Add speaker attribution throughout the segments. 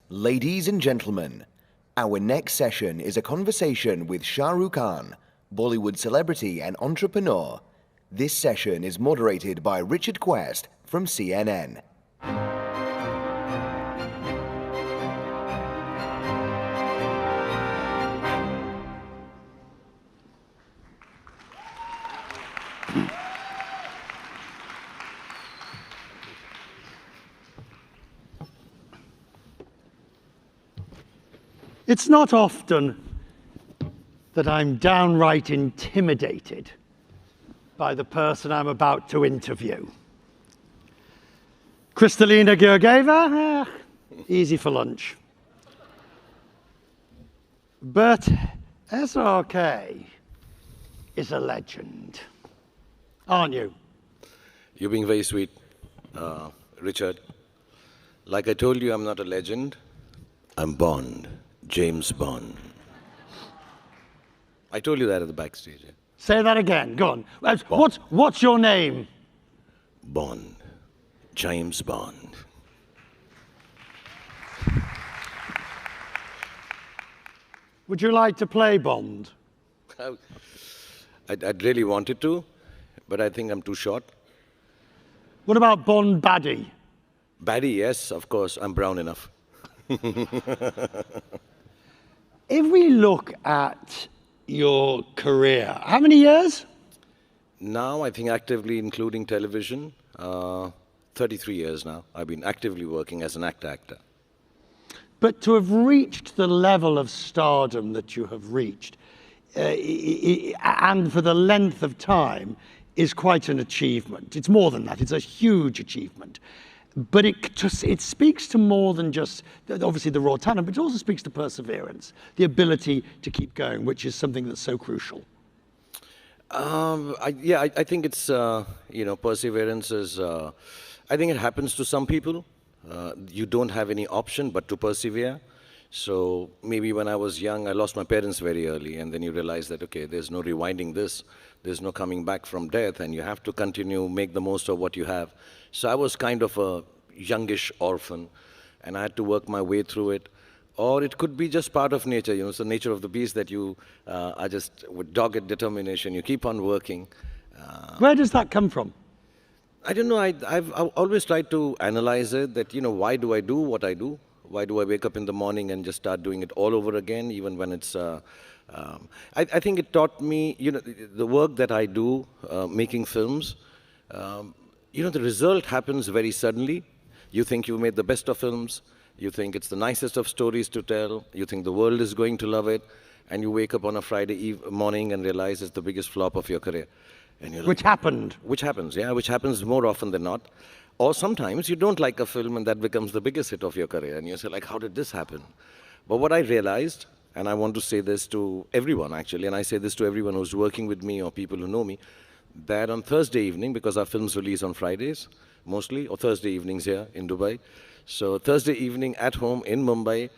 Speaker 1: Ladies and gentlemen, our next session is a conversation with Shah Rukh Khan, Bollywood celebrity and entrepreneur. This session is moderated by Richard Quest from CNN.
Speaker 2: It's not often that I'm downright intimidated by the person I'm about to interview. Kristalina Georgieva, easy for lunch. But SRK is a legend, aren't you?
Speaker 3: You're being very sweet, Richard. Like I told you, I'm not a legend. I'm Bond. James Bond. I told you that at the backstage. Yeah?
Speaker 2: Say that again. Go on. What's your name?
Speaker 3: Bond. James Bond.
Speaker 2: Would you like to play Bond?
Speaker 3: I'd really wanted to, but I think I'm too short.
Speaker 2: What about Bond Baddie?
Speaker 3: Baddie, yes, of course. I'm brown enough.
Speaker 2: If we look at your career, how many years?
Speaker 3: Now, I think actively, including television, 33 years now. I've been actively working as an actor.
Speaker 2: But to have reached the level of stardom that you have reached, and for the length of time, is quite an achievement. It's more than that. It's a huge achievement. But it speaks to more than just, obviously, the raw talent, but it also speaks to perseverance, the ability to keep going, which is something that's so crucial.
Speaker 3: I think it's, perseverance is, I think it happens to some people. You don't have any option but to persevere. So maybe when I was young, I lost my parents very early, and then you realize that, okay, there's no rewinding this, there's no coming back from death, and you have to continue, make the most of what you have. So I was kind of a youngish orphan, and I had to work my way through it. Or it could be just part of nature, it's the nature of the beast that you are just with dogged determination, you keep on working.
Speaker 2: Where does that come from?
Speaker 3: I don't know, I've always tried to analyze it, that, why do I do what I do? Why do I wake up in the morning and just start doing it all over again, even when it's... I think it taught me, the work that I do, making films, the result happens very suddenly. You think you made the best of films, you think it's the nicest of stories to tell, you think the world is going to love it, and you wake up on a Friday morning and realize it's the biggest flop of your career. And you're like,
Speaker 2: which happened.
Speaker 3: Which happens more often than not. Or sometimes you don't like a film and that becomes the biggest hit of your career, and you say, like, how did this happen? But what I realized, and I want to say this to everyone actually, and I say this to everyone who's working with me or people who know me, that on Thursday evening, because our films release on Fridays, mostly, or Thursday evenings here in Dubai. So Thursday evening at home in Mumbai,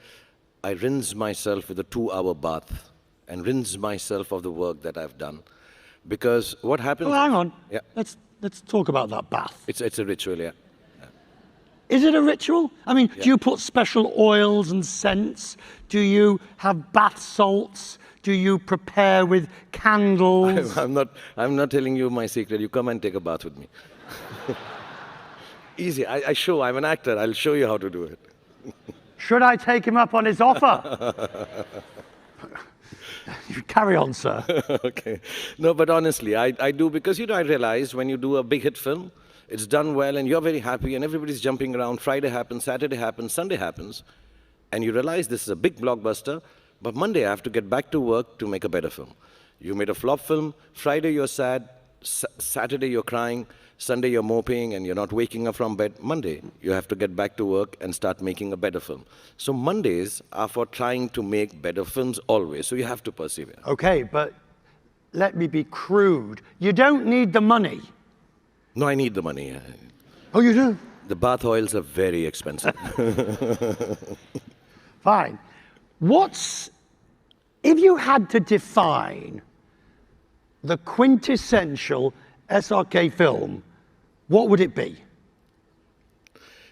Speaker 3: I rinse myself with a 2-hour bath and rinse myself of the work that I've done. Because what happens...
Speaker 2: Well, hang on.
Speaker 3: Yeah.
Speaker 2: Let's talk about that bath.
Speaker 3: It's a ritual, yeah.
Speaker 2: Is it a ritual? I mean, do you put special oils and scents? Do you have bath salts? Do you prepare with candles?
Speaker 3: I'm not telling you my secret. You come and take a bath with me. Easy. I'm an actor. I'll show you how to do it.
Speaker 2: Should I take him up on his offer? You carry on, sir.
Speaker 3: Okay. No, but honestly, I do, because, I realized when you do a big hit film, it's done well and you're very happy and everybody's jumping around. Friday happens, Saturday happens, Sunday happens, and you realize this is a big blockbuster, but Monday I have to get back to work to make a better film. You made a flop film, Friday you're sad, Saturday you're crying, Sunday you're moping and you're not waking up from bed. Monday, you have to get back to work and start making a better film. So Mondays are for trying to make better films always, so you have to persevere.
Speaker 2: Okay, but let me be crude. You don't need the money.
Speaker 3: No, I need the money.
Speaker 2: Oh, you do?
Speaker 3: The bath oils are very expensive.
Speaker 2: Fine. If you had to define the quintessential SRK film, what would it be?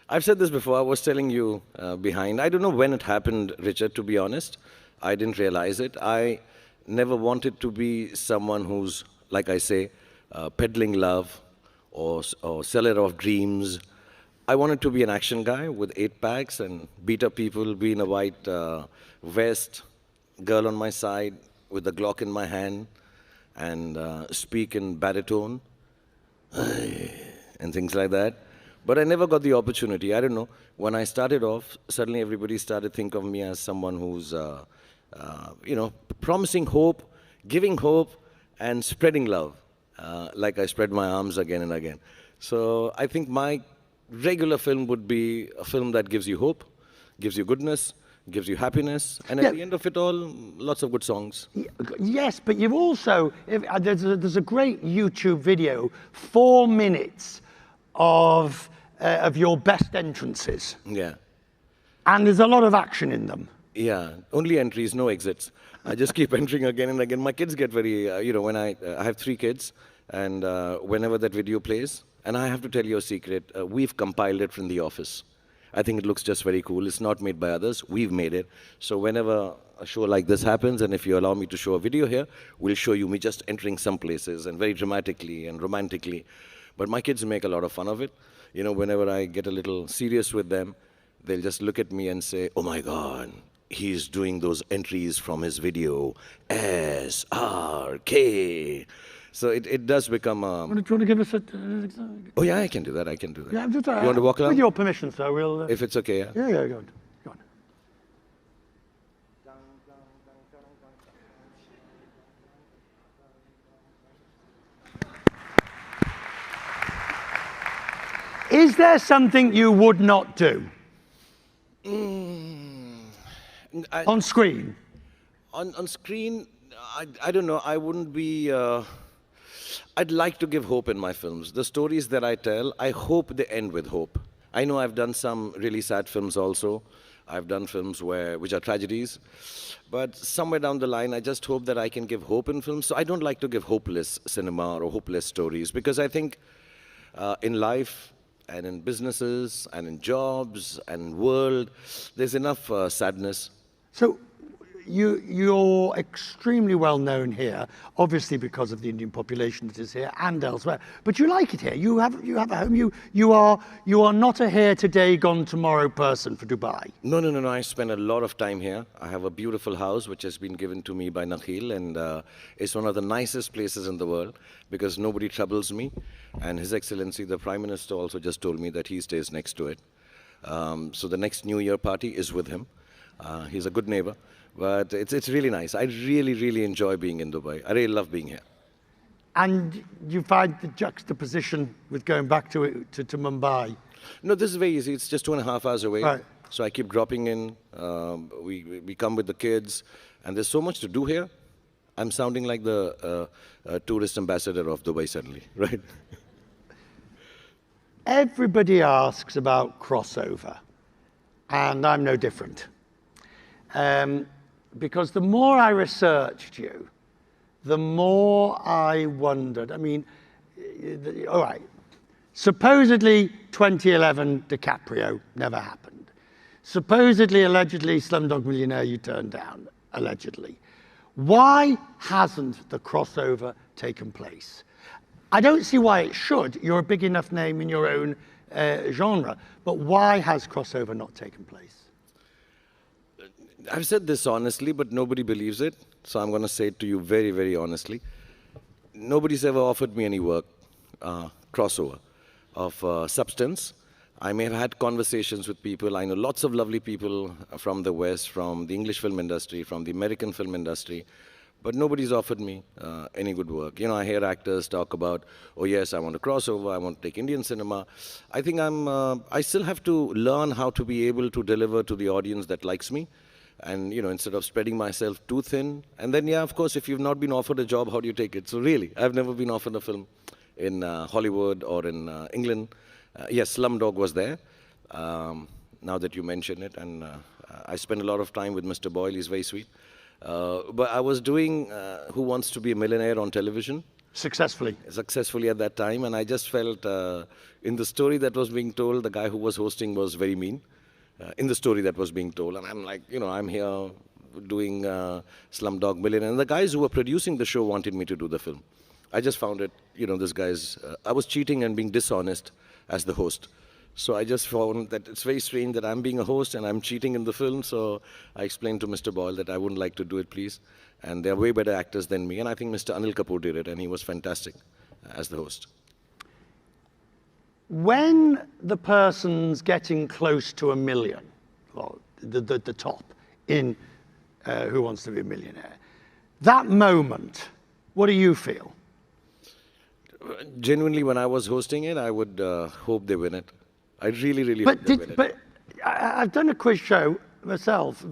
Speaker 3: I've said this before. I was telling you behind. I don't know when it happened, Richard, to be honest. I didn't realize it. I never wanted to be someone who's, like I say, peddling love or seller of dreams. I wanted to be an action guy with 8 packs and beat up people, be in a white vest, girl on my side with a Glock in my hand, and speak in baritone and things like that. But I never got the opportunity. I don't know. When I started off, suddenly everybody started thinking of me as someone who's, promising hope, giving hope, and spreading love, like I spread my arms again and again. So I think my regular film would be a film that gives you hope, gives you goodness, gives you happiness, and at the end of it all, lots of good songs.
Speaker 2: Yes, but you've also, there's a great YouTube video, 4 minutes of your best entrances.
Speaker 3: Yeah.
Speaker 2: And there's a lot of action in them.
Speaker 3: Yeah, only entries, no exits. I just keep entering again and again. My kids get very, when I have 3 kids, and whenever that video plays, and I have to tell you a secret, we've compiled it from the office. I think it looks just very cool. It's not made by others, we've made it. So whenever a show like this happens, and if you allow me to show a video here, we'll show you me just entering some places, and very dramatically and romantically. But my kids make a lot of fun of it. Whenever I get a little serious with them, they'll just look at me and say, "Oh my God, he's doing those entries from his video, SRK." So it does become
Speaker 2: Do you want to give us an example?
Speaker 3: Oh yeah, I can do that,
Speaker 2: Yeah, just,
Speaker 3: you want to walk around?
Speaker 2: With your permission, sir, we'll...
Speaker 3: If it's okay, yeah?
Speaker 2: Yeah, go on. Go on. Is there something you would not do? On screen?
Speaker 3: On screen, I don't know, I wouldn't be... I'd like to give hope in my films. The stories that I tell, I hope they end with hope. I know I've done some really sad films also. I've done films which are tragedies. But somewhere down the line, I just hope that I can give hope in films. So I don't like to give hopeless cinema or hopeless stories, because I think in life and in businesses and in jobs and world, there's enough sadness.
Speaker 2: So you're extremely well known here, obviously because of the Indian population that is here and elsewhere. But you like it here. You have a home. You are not a here today, gone tomorrow person for Dubai.
Speaker 3: No. I spend a lot of time here. I have a beautiful house which has been given to me by Nakhil, and it's one of the nicest places in the world because nobody troubles me. And His Excellency, the Prime Minister, also just told me that he stays next to it. So the next New Year party is with him. He's a good neighbor. But it's really nice. I really, really enjoy being in Dubai. I really love being here.
Speaker 2: And you find the juxtaposition with going back to Mumbai?
Speaker 3: No, this is very easy. It's just 2.5 hours away.
Speaker 2: Right.
Speaker 3: So I keep dropping in. We come with the kids. And there's so much to do here. I'm sounding like the tourist ambassador of Dubai suddenly, right?
Speaker 2: Everybody asks about crossover. And I'm no different. Because the more I researched you, the more I wondered. I mean, all right, supposedly 2011 DiCaprio never happened. Supposedly, allegedly, Slumdog Millionaire you turned down, allegedly. Why hasn't the crossover taken place? I don't see why it should. You're a big enough name in your own genre. But why has crossover not taken place?
Speaker 3: I've said this honestly, but nobody believes it. So I'm going to say it to you very, very honestly. Nobody's ever offered me any work, crossover, of substance. I may have had conversations with people. I know lots of lovely people from the West, from the English film industry, from the American film industry. But nobody's offered me any good work. I hear actors talk about, oh yes, I want to crossover, I want to take Indian cinema. I think I still have to learn how to be able to deliver to the audience that likes me. And, instead of spreading myself too thin. And then, yeah, of course, if you've not been offered a job, how do you take it? So really, I've never been offered a film in Hollywood or in England. Yes, Slumdog was there, now that you mention it. And I spent a lot of time with Mr. Boyle. He's very sweet. But I was doing Who Wants to Be a Millionaire on television.
Speaker 2: Successfully
Speaker 3: at that time, and I just felt in the story that was being told, the guy who was hosting was very mean in the story that was being told, and I'm like, I'm here doing Slumdog Millionaire, and the guys who were producing the show wanted me to do the film. I just found it, this guy's, I was cheating and being dishonest as the host. So I just found that it's very strange that I'm being a host and I'm cheating in the film. So I explained to Mr. Boyle that I wouldn't like to do it, please. And they're way better actors than me. And I think Mr. Anil Kapoor did it, and he was fantastic as the host.
Speaker 2: When the person's getting close to 1 million, well, the top in Who Wants to Be a Millionaire, that moment, what do you feel?
Speaker 3: Genuinely, when I was hosting it, I would hope they win it. I really, really hope they win it.
Speaker 2: But I've done a quiz show myself,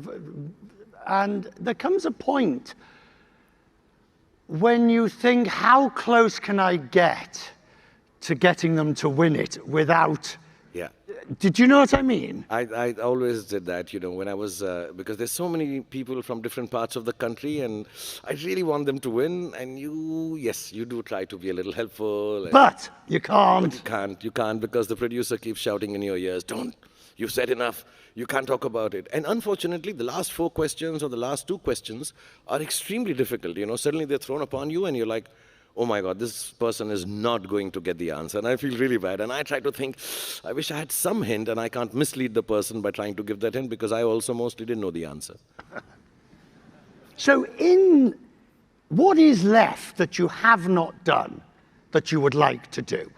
Speaker 2: and there comes a point when you think, how close can I get to getting them to win it without...
Speaker 3: Yeah.
Speaker 2: Did you know what I mean?
Speaker 3: I always did that, when I was, because there's so many people from different parts of the country, and I really want them to win, and yes, you do try to be a little helpful.
Speaker 2: But you can't.
Speaker 3: But you can't, because the producer keeps shouting in your ears, you've said enough, you can't talk about it. And unfortunately, the last 4 questions or the last 2 questions are extremely difficult, Suddenly they're thrown upon you, and you're like, oh my God, this person is not going to get the answer. And I feel really bad. And I try to think, I wish I had some hint, and I can't mislead the person by trying to give that hint, because I also mostly didn't know the answer.
Speaker 2: So what is left that you have not done that you would like to do?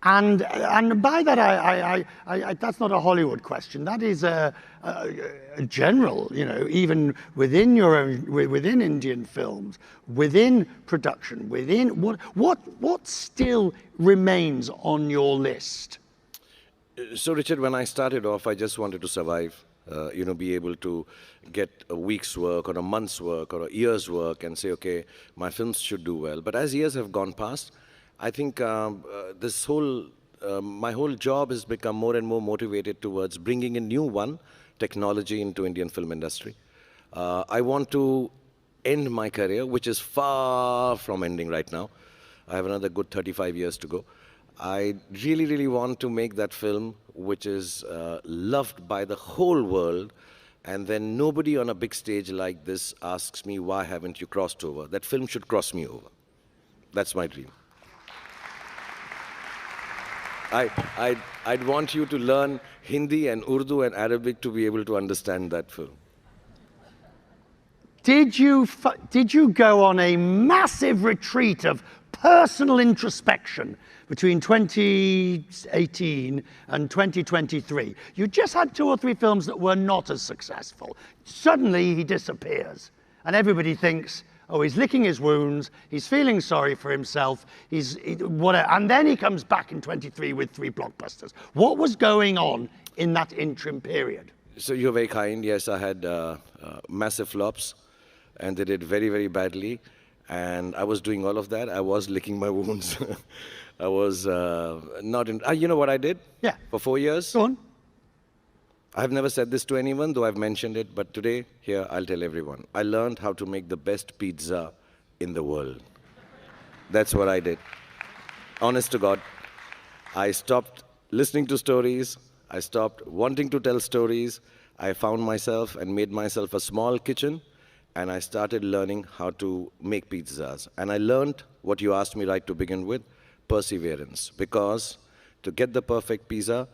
Speaker 2: And by that, I that's not a Hollywood question. That is a general, even within within Indian films, within production, within what still remains on your list?
Speaker 3: So, Richard, when I started off, I just wanted to survive. Be able to get a week's work or a month's work or a year's work and say, okay, my films should do well. But as years have gone past, I think my whole job has become more and more motivated towards bringing in new technology into Indian film industry. I want to end my career, which is far from ending right now. I have another good 35 years to go. I really, really want to make that film which is loved by the whole world, and then nobody on a big stage like this asks me, why haven't you crossed over? That film should cross me over. That's my dream. I'd want you to learn Hindi and Urdu and Arabic to be able to understand that film.
Speaker 2: Did you go on a massive retreat of personal introspection between 2018 and 2023? You just had 2 or 3 films that were not as successful. Suddenly he disappears, and everybody thinks, oh, he's licking his wounds, he's feeling sorry for himself, whatever. And then he comes back in 23 with 3 blockbusters. What was going on in that interim period?
Speaker 3: So you're very kind. Yes, I had massive flops, and they did very, very badly. And I was doing all of that. I was licking my wounds. I was not in... you know what I did?
Speaker 2: Yeah.
Speaker 3: For 4 years?
Speaker 2: Go on.
Speaker 3: I've never said this to anyone, though I've mentioned it, but today, here, I'll tell everyone. I learned how to make the best pizza in the world. That's what I did. Honest to God. I stopped listening to stories. I stopped wanting to tell stories. I found myself and made myself a small kitchen, and I started learning how to make pizzas. And I learned what you asked me right to begin with, perseverance. Because to get the perfect pizza,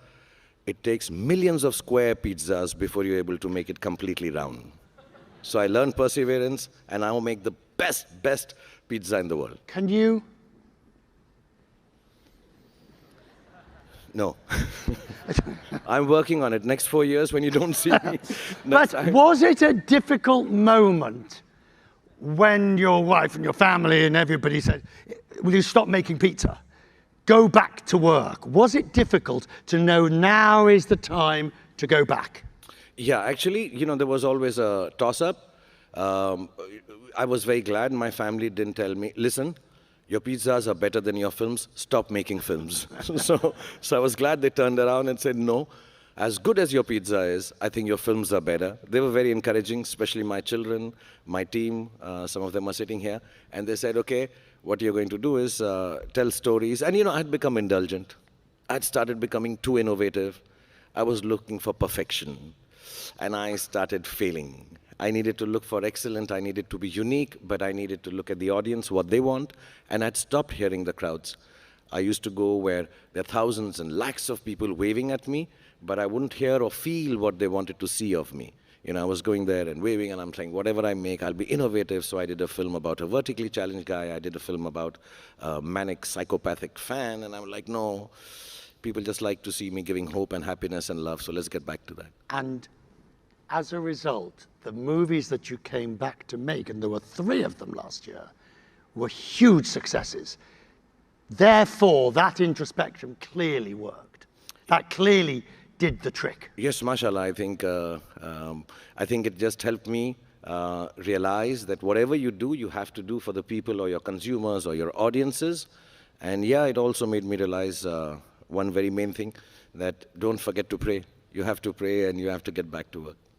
Speaker 3: it takes millions of square pizzas before you're able to make it completely round. So I learned perseverance, and I will make the best pizza in the world.
Speaker 2: Can you?
Speaker 3: No. I'm working on it. Next 4 years, when you don't see me.
Speaker 2: But was it a difficult moment when your wife and your family and everybody said, will you stop making pizza? Go back to work. Was it difficult to know now is the time to go back?
Speaker 3: Yeah, actually, there was always a toss-up. I was very glad my family didn't tell me, listen, your pizzas are better than your films, stop making films. So I was glad they turned around and said, no, as good as your pizza is, I think your films are better. They were very encouraging, especially my children, my team, some of them are sitting here, and they said, okay, what you're going to do is tell stories. And, I'd become indulgent. I'd started becoming too innovative. I was looking for perfection. And I started failing. I needed to look for excellent. I needed to be unique, but I needed to look at the audience, what they want. And I'd stopped hearing the crowds. I used to go where there are thousands and lakhs of people waving at me, but I wouldn't hear or feel what they wanted to see of me. I was going there and waving, and I'm saying, whatever I make, I'll be innovative. So I did a film about a vertically challenged guy. I did a film about a manic, psychopathic fan. And I'm like, no, people just like to see me giving hope and happiness and love. So let's get back to that.
Speaker 2: And as a result, the movies that you came back to make, and there were 3 of them last year, were huge successes. Therefore, that introspection clearly worked. That clearly did the trick.
Speaker 3: Yes, mashallah. I think it just helped me realize that whatever you do, you have to do for the people or your consumers or your audiences. And yeah, it also made me realize one very main thing, that don't forget to pray. You have to pray and you have to get back to work.